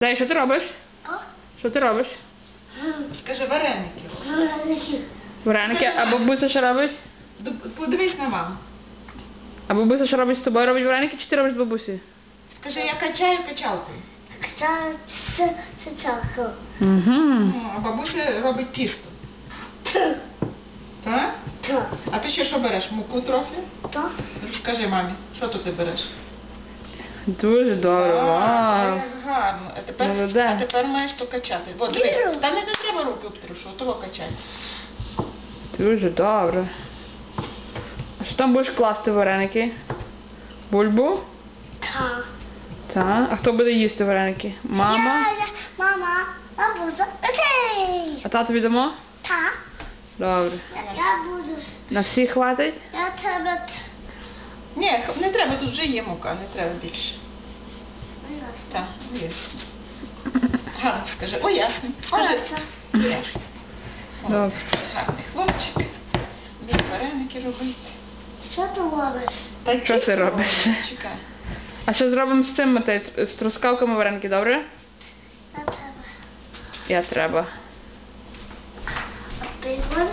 Дай, що ти робиш? Що ти робиш? Скажи, вареники. Вареники. А бабуся що робить? Подивись на маму. А бабуся що робить з тобою? Робить вареники чи ти робиш з бабусею? Скажи, я качаю качалкою. Угу. А бабуся робить тісто. Так? А ти ще що береш? Муку трохи? Розкажи мамі, що тут ти береш? Дуже добре. Вау. Як гарно. А тепер маєш то качати. Бо дивись, та не треба руки обтрушу, того качай. Дуже добре. А що там будеш класти вареники? Бульбу? Так. А хто буде їсти вареники? Мама? Мама, бабуся. Окей. А тату відомо? Так. Добре. Я буду. На всіх хватить? Я тебе. Ні, не треба, тут вже є мука, не треба більше. Так, ясно. Гарно скажи. О, ясно. Скажи. Ясно. Добре. Гарний хлопчик. Вміє вареники робити. Що ти робиш? Та Що ти тісто робиш? Чекай. А що зробимо з цим, з трускавками вареники, добре? Я тебе. Я треба. А бігон?